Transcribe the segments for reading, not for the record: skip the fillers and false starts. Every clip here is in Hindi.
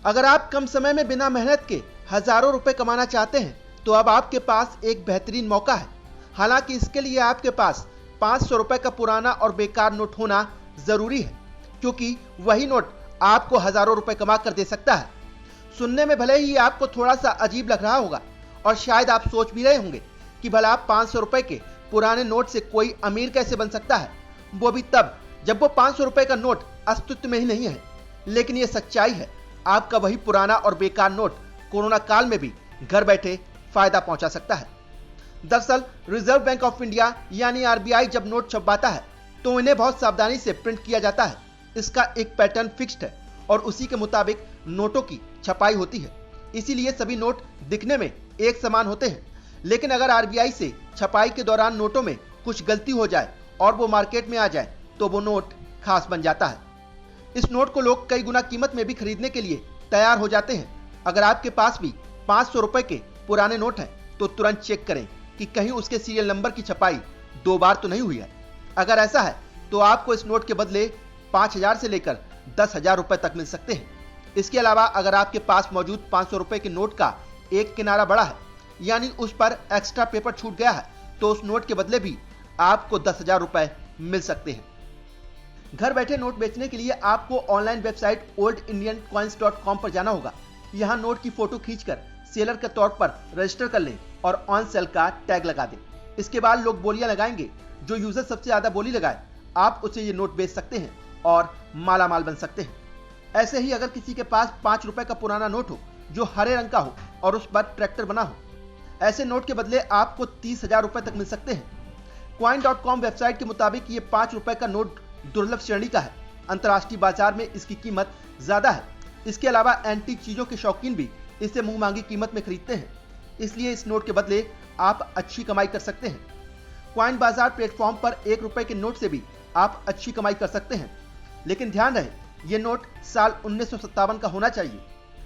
अगर आप कम समय में बिना मेहनत के हजारों रुपए कमाना चाहते हैं तो अब आपके पास एक बेहतरीन मौका है। हालांकि इसके लिए आपके पास 500 रुपए का पुराना और बेकार नोट होना जरूरी है, क्योंकि वही नोट आपको हजारों रुपए कमा कर दे सकता है। सुनने में भले ही आपको थोड़ा सा अजीब लग रहा होगा और शायद आप सोच भी रहे होंगे कि भला 500 रुपए के पुराने नोट से कोई अमीर कैसे बन सकता है, वो भी तब जब वो 500 रुपए का नोट अस्तित्व में ही नहीं है। लेकिन ये सच्चाई है, आपका वही पुराना और बेकार नोट कोरोना काल में भी घर बैठे फायदा पहुंचा सकता है। दरअसल रिजर्व बैंक ऑफ इंडिया यानी आरबीआई जब नोट छपवाता है तो इन्हें बहुत सावधानी से प्रिंट किया जाता है। इसका एक पैटर्न फिक्स्ड है और उसी के मुताबिक नोटों की छपाई होती है, इसीलिए सभी नोट दिखने में एक समान होते हैं। लेकिन अगर आरबीआई से छपाई के दौरान नोटों में कुछ गलती हो जाए और वो मार्केट में आ जाए तो वो नोट खास बन जाता है। इस नोट को लोग कई गुना कीमत में भी खरीदने के लिए तैयार हो जाते हैं। अगर आपके पास भी 500 रुपए के पुराने नोट हैं तो तुरंत चेक करें कि कहीं उसके सीरियल नंबर की छपाई 2 बार तो नहीं हुई है। अगर ऐसा है तो आपको इस नोट के बदले 5000 से लेकर 10,000 रुपए तक मिल सकते हैं। इसके अलावा अगर आपके पास मौजूद 500 रुपए के नोट का एक किनारा बड़ा है, यानी उस पर एक्स्ट्रा पेपर छूट गया है, तो उस नोट के बदले भी आपको 10,000 रुपए मिल सकते हैं। घर बैठे नोट बेचने के लिए आपको ऑनलाइन वेबसाइट oldindiancoins.com पर जाना होगा। यहाँ नोट की फोटो खींचकर सेलर के तौर पर रजिस्टर कर लें और ऑन सेल का टैग लगा दें। इसके बाद लोग बोलियां लगाएंगे, जो यूजर सबसे ज्यादा बोली लगाए आप उसे ये नोट बेच सकते हैं और मालामाल बन सकते हैं। ऐसे ही अगर किसी के पास 5 रुपए का पुराना नोट हो जो हरे रंग का हो और उस पर ट्रैक्टर बना हो, ऐसे नोट के बदले आपको 30,000 रुपए तक मिल सकते हैं। coin.com वेबसाइट के मुताबिक ये 5 रुपए का नोट दुर्लभ श्रेणी का है। अंतर्राष्ट्रीय बाजार में इसकी कीमत ज्यादा है। इसके अलावा एंटीक चीजों के शौकीन भी इसे मुंह मांगी कीमत में खरीदते हैं, इसलिए इस नोट के बदले आप अच्छी कमाई कर सकते हैं। क्वाइन बाजार प्लेटफॉर्म पर 1 रुपए के नोट से भी आप अच्छी कमाई कर सकते हैं। लेकिन ध्यान रहे, ये नोट साल 1957 का होना चाहिए,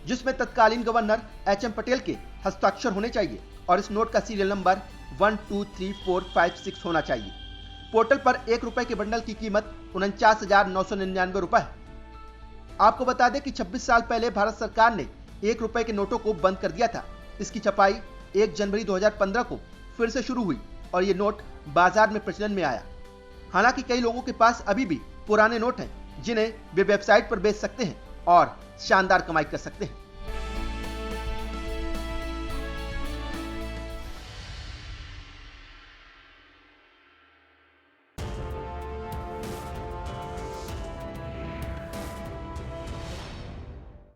जिसमें तत्कालीन गवर्नर HM पटेल के हस्ताक्षर होने चाहिए और इस नोट का सीरियल नंबर 123456 होना चाहिए। पोर्टल पर 1 रुपए के बंडल की कीमत 49,999 रुपए है। आपको बता दें कि 26 साल पहले भारत सरकार ने 1 रुपए के नोटों को बंद कर दिया था। इसकी छपाई 1 जनवरी 2015 को फिर से शुरू हुई और ये नोट बाजार में प्रचलन में आया। हालांकि कई लोगों के पास अभी भी पुराने नोट हैं, जिन्हें वे वेबसाइट पर बेच सकते हैं और शानदार कमाई कर सकते हैं।